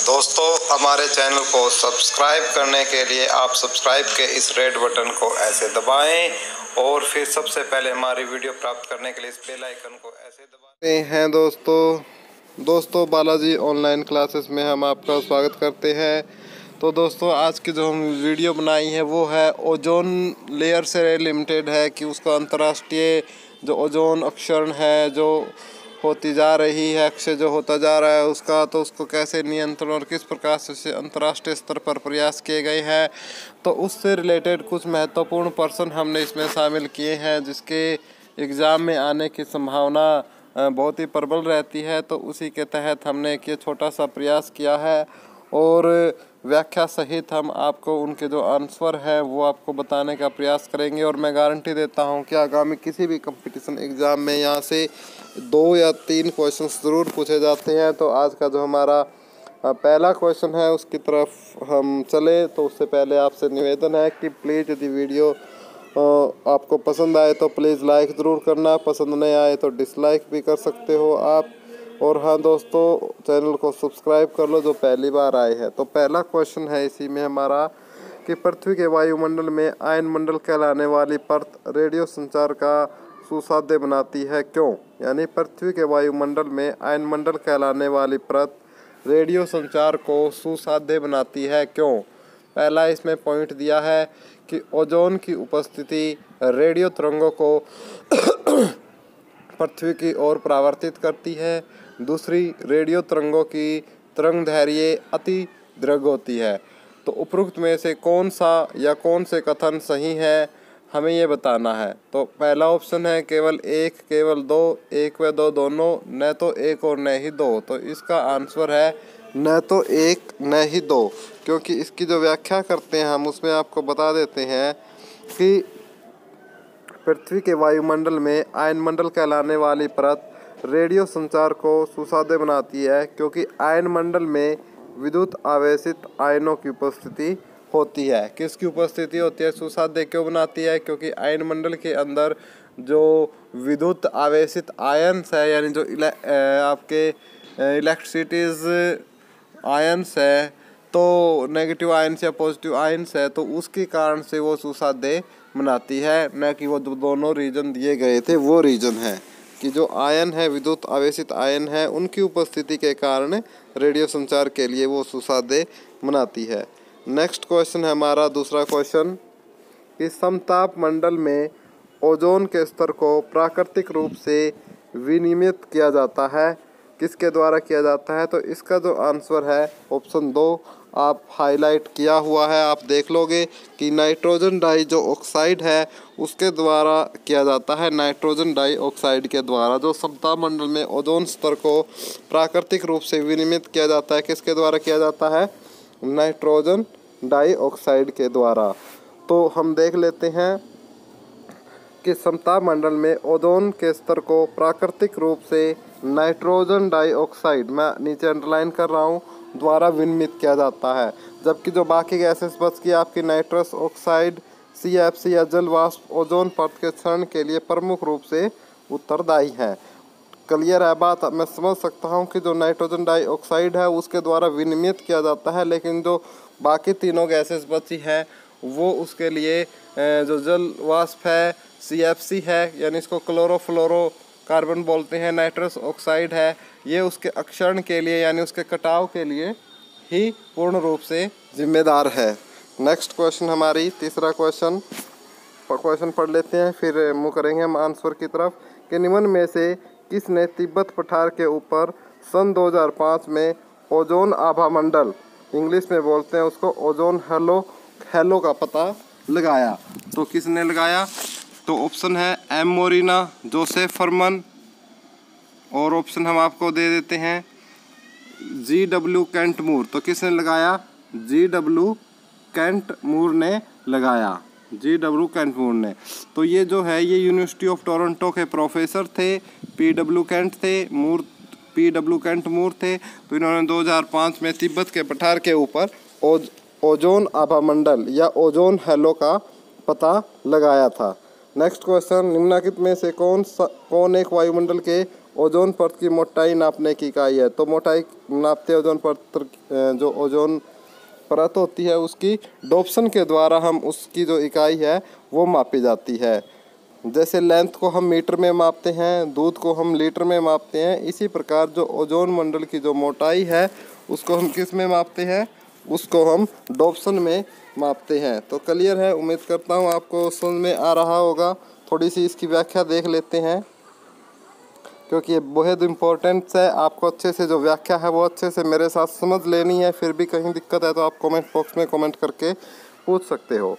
दोस्तों, हमारे चैनल को सब्सक्राइब करने के लिए आप सब्सक्राइब के इस रेड बटन को ऐसे दबाएं और फिर सबसे पहले हमारी वीडियो प्राप्त करने के लिए इस बेल आइकन को ऐसे दबाएं हैं। दोस्तों बालाजी ऑनलाइन क्लासेस में हम आपका स्वागत करते हैं। तो दोस्तों, आज की जो हम वीडियो बनाई है वो है ओजोन लेयर से रिलेटेड है कि उसका अंतर्राष्ट्रीय जो ओजोन अक्षरण है जो होती जा रही है, अक्षय जो होता जा रहा है उसका, तो उसको कैसे नियंत्रण और किस प्रकार से अंतर्राष्ट्रीय स्तर पर प्रयास किए गए हैं। तो उससे रिलेटेड कुछ महत्वपूर्ण पर्सन हमने इसमें शामिल किए हैं जिसके एग्ज़ाम में आने की संभावना बहुत ही प्रबल रहती है। तो उसी के तहत हमने एक ये छोटा सा प्रयास किया है और व्याख्या सहित हम आपको उनके जो आंसर है वो आपको बताने का प्रयास करेंगे। और मैं गारंटी देता हूं कि आगामी किसी भी कंपटीशन एग्ज़ाम में यहाँ से 2 या 3 क्वेश्चंस ज़रूर पूछे जाते हैं। तो आज का जो हमारा पहला क्वेश्चन है उसकी तरफ हम चले, तो उससे पहले आपसे निवेदन है कि प्लीज़ यदि वीडियो आपको पसंद आए तो प्लीज़ लाइक ज़रूर करना, पसंद नहीं आए तो डिसलाइक भी कर सकते हो आप। और हाँ दोस्तों, चैनल को सब्सक्राइब कर लो जो पहली बार आए हैं। तो पहला क्वेश्चन है इसी में हमारा कि पृथ्वी के वायुमंडल में आयन मंडल कहलाने वाली परत रेडियो संचार का सुसाध्य बनाती है क्यों? यानी पृथ्वी के वायुमंडल में आयन मंडल कहलाने वाली परत रेडियो संचार को सुसाध्य बनाती है क्यों? पहला इसमें पॉइंट दिया है कि ओजोन की उपस्थिति रेडियो तरंगों को पृथ्वी की ओर परावर्तित करती है। दूसरी, रेडियो तरंगों की तरंगदैर्घ्य अति दीर्घ होती है। तो उपरोक्त में से कौन सा या कौन से कथन सही है, हमें ये बताना है। तो पहला ऑप्शन है केवल एक, केवल दो, एक व दो दोनों, न तो एक और न ही दो। तो इसका आंसर है न तो एक न ही दो, क्योंकि इसकी जो व्याख्या करते हैं हम उसमें आपको बता देते हैं कि पृथ्वी के वायुमंडल में आयन मंडल कहलाने वाली परत रेडियो संचार को सुसाध्य बनाती है क्योंकि आयन मंडल में विद्युत आवेशित आयनों की उपस्थिति होती है। किसकी उपस्थिति होती है? सुसाध्य क्यों बनाती है? क्योंकि आयन मंडल के अंदर जो विद्युत आवेशित आयन्स है, यानी जो आपके इलेक्ट्रिसिटीज आयन्स है, तो नेगेटिव आयन्स या पॉजिटिव आयन्स है, तो उसके कारण से वो सुसाध्य बनाती है। न कि वो दोनों रीजन दिए गए थे वो रीजन है कि जो आयन है, विद्युत आवेशित आयन है, उनकी उपस्थिति के कारण रेडियो संचार के लिए वो सुसाध्य बनाती है। नेक्स्ट क्वेश्चन है हमारा दूसरा क्वेश्चन कि समताप मंडल में ओजोन के स्तर को प्राकृतिक रूप से विनियमित किया जाता है, किसके द्वारा किया जाता है? तो इसका जो आंसर है ऑप्शन 2 आप हाईलाइट किया हुआ है, आप देख लोगे कि नाइट्रोजन डाई जो ऑक्साइड है उसके द्वारा किया जाता है। नाइट्रोजन डाई ऑक्साइड के द्वारा जो समताप मंडल में ओजोन स्तर को प्राकृतिक रूप से विनियमित किया जाता है, किसके द्वारा किया जाता है? नाइट्रोजन डाई ऑक्साइड के द्वारा। तो हम देख लेते हैं कि समताप मंडल में ओजोन के स्तर को प्राकृतिक रूप से नाइट्रोजन डाइऑक्साइड, मैं नीचे अंडरलाइन कर रहा हूँ, द्वारा विनियमित किया जाता है। जबकि जो बाकी गैसेस बच की आपकी नाइट्रस ऑक्साइड, CFC या जल वाष्प ओजोन परत के क्षरण के लिए प्रमुख रूप से उत्तरदायी है। क्लियर है बात? मैं समझ सकता हूँ कि जो नाइट्रोजन डाइऑक्साइड है उसके द्वारा विनियमित किया जाता है, लेकिन जो बाकी तीनों गैसेस बची हैं वो उसके लिए जो जल वाष्प है, CFC है, यानी इसको क्लोरोफ्लोरो कार्बन बोलते हैं, नाइट्रस ऑक्साइड है, ये उसके अक्षरण के लिए यानी उसके कटाव के लिए ही पूर्ण रूप से जिम्मेदार है। नेक्स्ट क्वेश्चन हमारी तीसरा क्वेश्चन पढ़ लेते हैं, फिर मुँह करेंगे हम आंसर की तरफ कि निम्न में से किसने तिब्बत पठार के ऊपर सन 2005 में ओजोन आभा मंडल, इंग्लिश में बोलते हैं उसको ओजोन हेलो का पता लगाया? तो किसने लगाया? तो ऑप्शन है एम मोरिना, जोसेफ फरमन, और ऑप्शन हम आपको दे देते हैं GW केंट मूर। तो किसने लगाया? GW केंट मूर ने लगाया, GW केंट मूर ने। तो ये जो है ये यूनिवर्सिटी ऑफ टोरंटो के प्रोफेसर थे, PW केंट थे, PW केंट मूर थे। तो इन्होंने 2005 में तिब्बत के पठार के ऊपर ओजोन आभा मंडल या ओजोन हेलो का पता लगाया था। नेक्स्ट क्वेश्चन, निम्नलिखित में से कौन एक वायुमंडल के ओजोन परत की मोटाई नापने की इकाई है। तो मोटाई नापते हैं ओजोन परत, जो ओजोन परत होती है उसकी डोप्सन के द्वारा हम उसकी जो इकाई है वो मापी जाती है। जैसे लेंथ को हम मीटर में मापते हैं, दूध को हम लीटर में मापते हैं, इसी प्रकार जो ओजोन मंडल की जो मोटाई है उसको हम किस में मापते हैं, उसको हम डोप्सन में मापते हैं। तो क्लियर है, उम्मीद करता हूँ आपको समझ में आ रहा होगा। थोड़ी सी इसकी व्याख्या देख लेते हैं क्योंकि ये बहुत इम्पोर्टेंट है। आपको अच्छे से जो व्याख्या है वो अच्छे से मेरे साथ समझ लेनी है। फिर भी कहीं दिक्कत है तो आप कमेंट बॉक्स में कमेंट करके पूछ सकते हो।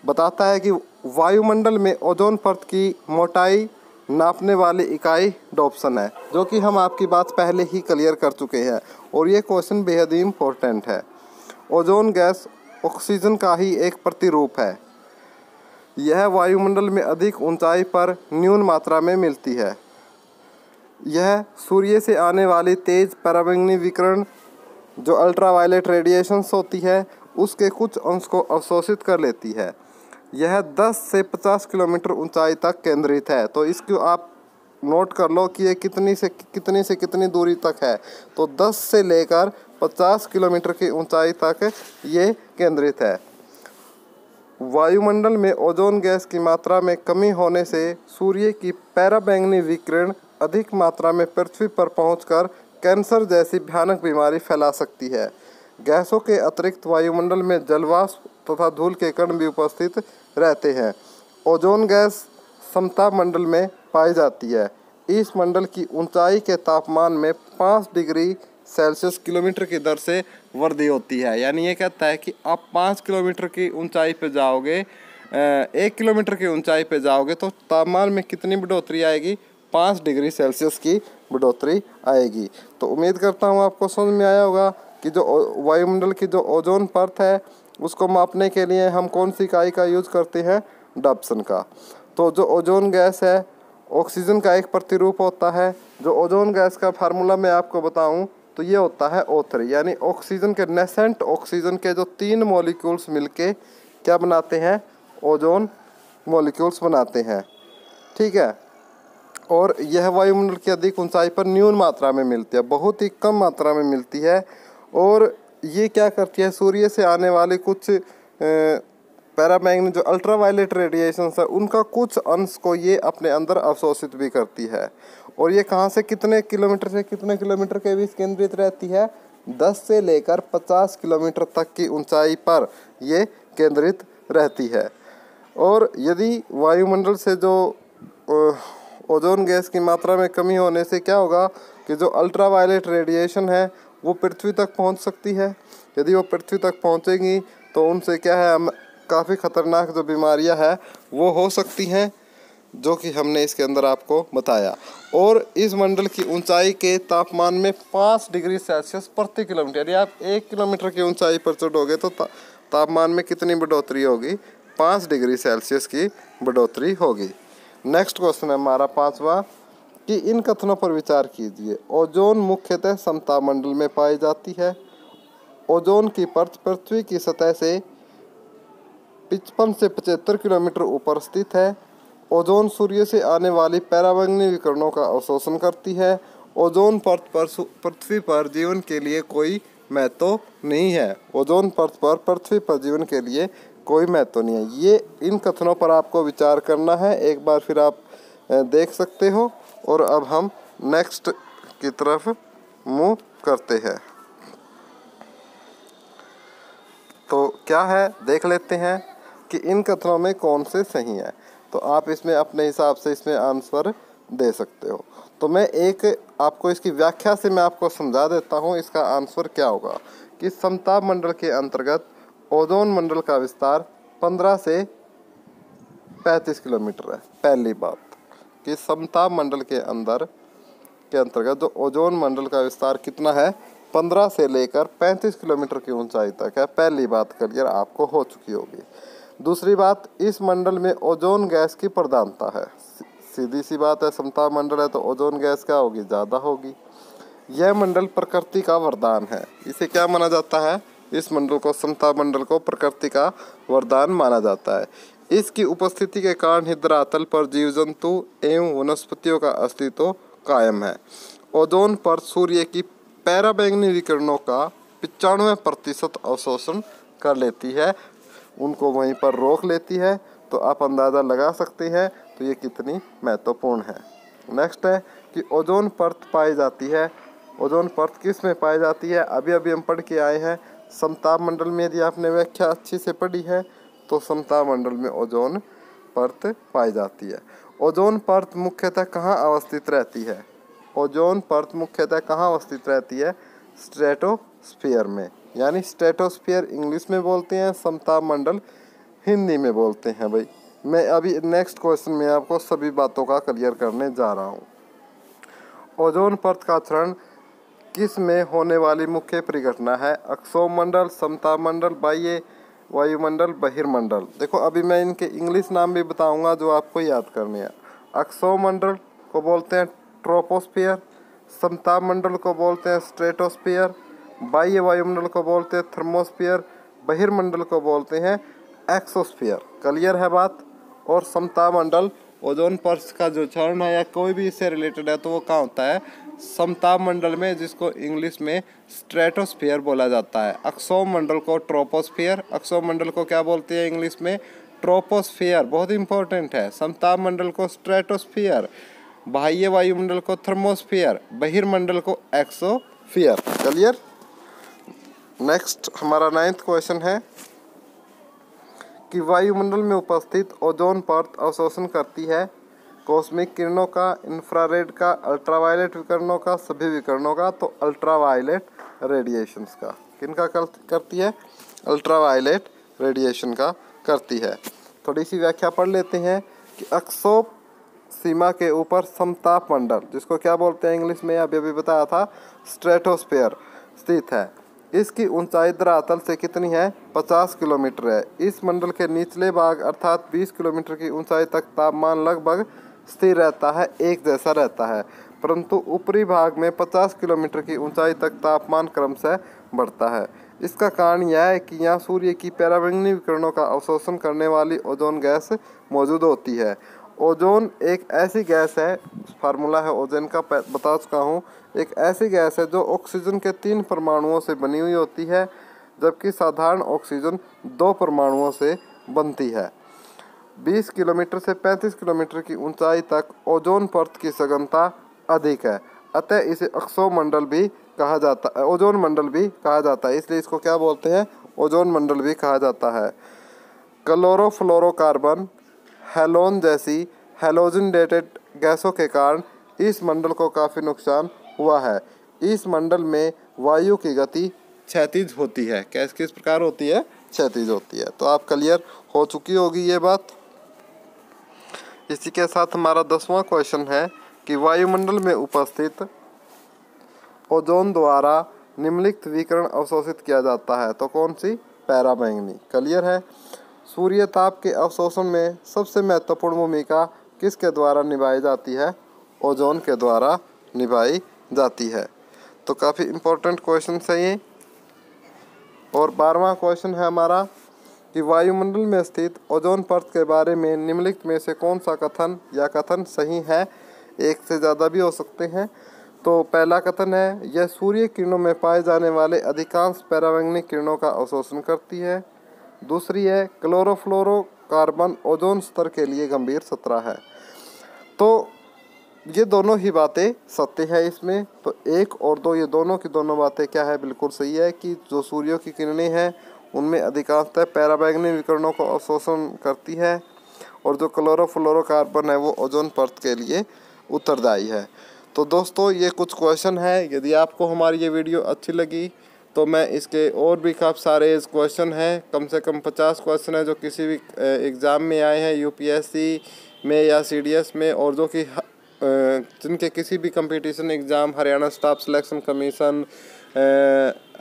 बताता है कि वायुमंडल में ओजोन परत की मोटाई नापने वाली इकाई डोप्सन है, जो कि हम आपकी बात पहले ही क्लियर कर चुके हैं और ये क्वेश्चन बेहद ही इम्पोर्टेंट है। ओजोन गैस ऑक्सीजन का ही एक प्रतिरूप है। यह वायुमंडल में अधिक ऊंचाई पर न्यून मात्रा में मिलती है। यह सूर्य से आने वाली तेज पराबैंगनी विकिरण जो अल्ट्रावायलेट रेडिएशंस होती है उसके कुछ अंश को अवशोषित कर लेती है। यह 10 से 50 किलोमीटर ऊंचाई तक केंद्रित है। तो इसको आप नोट कर लो कि ये कितनी से कितनी दूरी तक है। तो 10 से लेकर 50 किलोमीटर की ऊंचाई तक ये केंद्रित है। वायुमंडल में ओजोन गैस की मात्रा में कमी होने से सूर्य की पराबैंगनी विकिरण अधिक मात्रा में पृथ्वी पर पहुंचकर कैंसर जैसी भयानक बीमारी फैला सकती है। गैसों के अतिरिक्त वायुमंडल में जलवाष्प तथा धूल के कण भी उपस्थित रहते हैं। ओजोन गैस समताप मंडल में पाई जाती है। इस मंडल की ऊंचाई के तापमान में 5 डिग्री सेल्सियस किलोमीटर की दर से वृद्धि होती है। यानी ये कहता है कि आप 5 किलोमीटर की ऊंचाई पे जाओगे, 1 किलोमीटर की ऊंचाई पे जाओगे तो तापमान में कितनी बढ़ोतरी आएगी, 5 डिग्री सेल्सियस की बढ़ोतरी आएगी। तो उम्मीद करता हूँ आपको समझ में आया होगा कि जो वायुमंडल की जो ओजोन परत है उसको मापने के लिए हम कौन सी इकाई का यूज करते हैं, डॉप्सन का। तो जो ओजोन गैस है ऑक्सीजन का एक प्रतिरूप होता है। जो ओजोन गैस का फार्मूला मैं आपको बताऊं तो ये होता है O3, यानी ऑक्सीजन के नेसेंट ऑक्सीजन के जो 3 मॉलिक्यूल्स मिलके क्या बनाते हैं, ओजोन मॉलिक्यूल्स बनाते हैं। ठीक है, और यह वायुमंडल की अधिक ऊंचाई पर न्यून मात्रा में मिलती है, बहुत ही कम मात्रा में मिलती है। और ये क्या करती है, सूर्य से आने वाले कुछ पैरामैग्नेटिक जो अल्ट्रावायलेट रेडिएशंस है उनका कुछ अंश को ये अपने अंदर अवशोषित भी करती है। और ये कहाँ से कितने किलोमीटर से कितने किलोमीटर के बीच केंद्रित रहती है, 10 से लेकर 50 किलोमीटर तक की ऊंचाई पर ये केंद्रित रहती है। और यदि वायुमंडल से जो ओजोन गैस की मात्रा में कमी होने से क्या होगा कि जो अल्ट्रावायलेट रेडिएशन है वो पृथ्वी तक पहुंच सकती है। यदि वो पृथ्वी तक पहुंचेगी तो उनसे क्या है, हम काफ़ी ख़तरनाक जो बीमारियां हैं वो हो सकती हैं, जो कि हमने इसके अंदर आपको बताया। और इस मंडल की ऊंचाई के तापमान में 5 डिग्री सेल्सियस प्रति किलोमीटर, यदि आप 1 किलोमीटर की ऊंचाई पर चढ़ोगे तो तापमान में कितनी बढ़ोतरी होगी, 5 डिग्री सेल्सियस की बढ़ोतरी होगी। नेक्स्ट क्वेश्चन है हमारा 5वां कि इन कथनों पर विचार कीजिए। ओजोन मुख्यतः समताप मंडल में पाई जाती है। ओजोन की परत पृथ्वी की सतह से 55 से 75 किलोमीटर ऊपर स्थित है। ओजोन सूर्य से आने वाली पराबैंगनी विकिरणों का अवशोषण करती है। ओजोन परत पर पृथ्वी पर जीवन के लिए कोई महत्व नहीं है। ओजोन परत पर पृथ्वी पर जीवन के लिए कोई महत्व नहीं है। ये इन कथनों पर आपको विचार करना है, एक बार फिर आप देख सकते हो। और अब हम नेक्स्ट की तरफ मूव करते हैं। तो क्या है देख लेते हैं कि इन कथनों में कौन से सही हैं। तो आप इसमें अपने हिसाब से इसमें आंसर दे सकते हो। तो मैं एक आपको इसकी व्याख्या से मैं आपको समझा देता हूँ इसका आंसर क्या होगा कि समताप मंडल के अंतर्गत ओजोन मंडल का विस्तार 15 से 35 किलोमीटर है। पहली बात कि समताप मंडल के अंतर्गत जो ओजोन मंडल का विस्तार कितना है, 15 से लेकर 35 किलोमीटर की ऊंचाई तक है। पहली बात क्लियर आपको हो चुकी होगी। दूसरी बात, इस मंडल में ओजोन गैस की प्रधानता है। सीधी सी बात है, समताप मंडल है तो ओजोन गैस क्या होगी, ज़्यादा होगी। यह मंडल प्रकृति का वरदान है। इसे क्या माना जाता है, इस मंडल को, समताप मंडल को प्रकृति का वरदान माना जाता है। इसकी उपस्थिति के कारण ही धरातल पर जीव जंतु एवं वनस्पतियों का अस्तित्व कायम है। ओजोन परत सूर्य की पराबैंगनी विकिरणों का 95% अवशोषण कर लेती है, उनको वहीं पर रोक लेती है। तो आप अंदाज़ा लगा सकते हैं तो ये कितनी महत्वपूर्ण है। नेक्स्ट है कि ओजोन परत पाई जाती है। ओजोन परत किस में पाई जाती है? अभी अभी हम पढ़ के आए हैं समताप मंडल में। यदि आपने व्याख्या अच्छी से पढ़ी है तो समताप मंडल में ओजोन परत पाई जाती है। ओजोन परत मुख्यतः कहाँ अवस्थित रहती है? ओजोन परत मुख्यतः कहाँ अवस्थित रहती है? स्ट्रेटोस्फीयर में, यानी स्ट्रेटोस्फीयर इंग्लिश में बोलते हैं, समताप मंडल हिंदी में बोलते हैं। भाई मैं अभी नेक्स्ट क्वेश्चन में आपको सभी बातों का क्लियर करने जा रहा हूँ। ओजोन परत का क्षरण किस में होने वाली मुख्य परिघटना है? अक्षोमंडल, समताप मंडल, बाह्य वायुमंडल, बहिर्मंडल। देखो अभी मैं इनके इंग्लिश नाम भी बताऊंगा जो आपको याद करने हैं। अक्षोमंडल को बोलते हैं ट्रोपोस्फियर, समताप मंडल को बोलते हैं स्ट्रेटोस्फियर, बाह्य वायुमंडल को बोलते हैं थर्मोस्फियर, बहिर्मंडल को बोलते हैं एक्सोस्फियर। क्लियर है बात? और समताप मंडल ओजोन परत का जो क्षरण है या कोई भी इससे रिलेटेड है तो वो कहाँ होता है? समताप मंडल में, जिसको इंग्लिश में स्ट्रेटोस्फियर बोला जाता है। अक्षोम मंडल को ट्रोपोस्फियर, अक्षोम मंडल को क्या बोलते हैं इंग्लिश में? ट्रोपोस्फियर, बहुत इंपॉर्टेंट है। समताप मंडल को स्ट्रेटोस्फियर, बाह्य वायुमंडल को थर्मोस्फियर, बहिर्मंडल को एक्सोस्फियर। क्लियर? नेक्स्ट हमारा 9th क्वेश्चन है कि वायुमंडल में उपस्थित ओजोन परत अवशोषण करती है कॉस्मिक किरणों का, इंफ्रारेड का, अल्ट्रावायलेट विकिरणों का, सभी विकिरणों का। तो अल्ट्रावायलेट रेडिएशंस का। किनका करती है? अल्ट्रावायलेट रेडिएशन का करती है। थोड़ी सी व्याख्या पढ़ लेते हैं कि अक्षोप सीमा के ऊपर समताप मंडल, जिसको क्या बोलते हैं इंग्लिश में, अभी अभी बताया था, स्ट्रेटोस्फीयर स्थित है। इसकी ऊंचाई धरातल से कितनी है? 50 किलोमीटर है। इस मंडल के निचले भाग अर्थात 20 किलोमीटर की ऊंचाई तक तापमान लगभग स्थिर रहता है, एक जैसा रहता है, परंतु ऊपरी भाग में 50 किलोमीटर की ऊंचाई तक तापमान क्रमशः बढ़ता है। इसका कारण यह है कि यहाँ सूर्य की पराबैंगनी विकिरणों का अवशोषण करने वाली ओजोन गैस मौजूद होती है। ओजोन एक ऐसी गैस है, फार्मूला है ओजोन का बता चुका हूँ, एक ऐसी गैस है जो ऑक्सीजन के 3 परमाणुओं से बनी हुई होती है, जबकि साधारण ऑक्सीजन 2 परमाणुओं से बनती है। 20 किलोमीटर से 35 किलोमीटर की ऊंचाई तक ओजोन परत की सघनता अधिक है, अतः इसे अक्षोमंडल भी कहा जाता है, ओजोन मंडल भी कहा जाता है। इसलिए इसको क्या बोलते हैं? ओजोन मंडल भी कहा जाता है। क्लोरोफ्लोरोकार्बन, हैलोन जैसी हैलोजन डेटेड गैसों के कारण इस मंडल को काफ़ी नुकसान हुआ है। इस मंडल में वायु की गति क्षैतिज होती है। किस प्रकार होती है? क्षैतिज होती है। तो आप क्लियर हो चुकी होगी ये बात। इसी के साथ हमारा 10वां क्वेश्चन है कि वायुमंडल में उपस्थित ओजोन द्वारा निम्नलिखित विकिरण अवशोषित किया जाता है, तो कौन सी? पैराबैंगनी। क्लियर है? सूर्य ताप के अवशोषण में सबसे महत्वपूर्ण भूमिका किसके द्वारा निभाई जाती है? ओजोन के द्वारा निभाई जाती है। तो काफ़ी इम्पोर्टेंट क्वेश्चन है ये। और 12वां क्वेश्चन है हमारा कि वायुमंडल में स्थित ओजोन परत के बारे में निम्नलिखित में से कौन सा कथन या कथन सही है? एक से ज़्यादा भी हो सकते हैं। तो पहला कथन है, यह सूर्य किरणों में पाए जाने वाले अधिकांश पराबैंगनी किरणों का अवशोषण करती है। दूसरी है, क्लोरोफ्लोरोकार्बन ओजोन स्तर के लिए गंभीर खतरा है। तो ये दोनों ही बातें सत्य है इसमें। तो 1 और 2 ये दोनों की दोनों बातें क्या है? बिल्कुल सही है कि जो सूर्य की किरणें हैं उनमें अधिकांशतः पराबैंगनी विकिरणों को अवशोषण करती है, और जो क्लोरोफ्लोरोकार्बन है वो ओजोन परत के लिए उत्तरदायी है। तो दोस्तों ये कुछ क्वेश्चन है। यदि आपको हमारी ये वीडियो अच्छी लगी तो मैं इसके और भी काफ़ी सारे क्वेश्चन हैं, कम से कम 50 क्वेश्चन है जो किसी भी एग्ज़ाम में आए हैं, यूपीएससी में या सीडीएस में, और जो कि जिनके किसी भी competition exam, Haryana staff selection commission,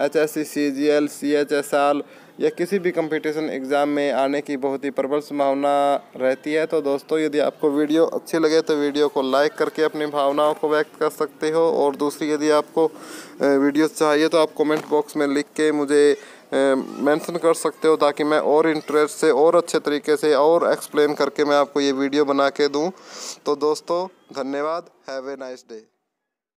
HSC CGL CHSL या किसी भी कंपटीशन एग्ज़ाम में आने की बहुत ही प्रबल संभावना रहती है। तो दोस्तों यदि आपको वीडियो अच्छी लगे तो वीडियो को लाइक करके अपनी भावनाओं को व्यक्त कर सकते हो। और दूसरी, यदि आपको वीडियो चाहिए तो आप कमेंट बॉक्स में लिख के मुझे मेंशन कर सकते हो, ताकि मैं और इंटरेस्ट से और अच्छे तरीके से और एक्सप्लेन करके मैं आपको ये वीडियो बना के दूँ। तो दोस्तों धन्यवाद। Have a nice day.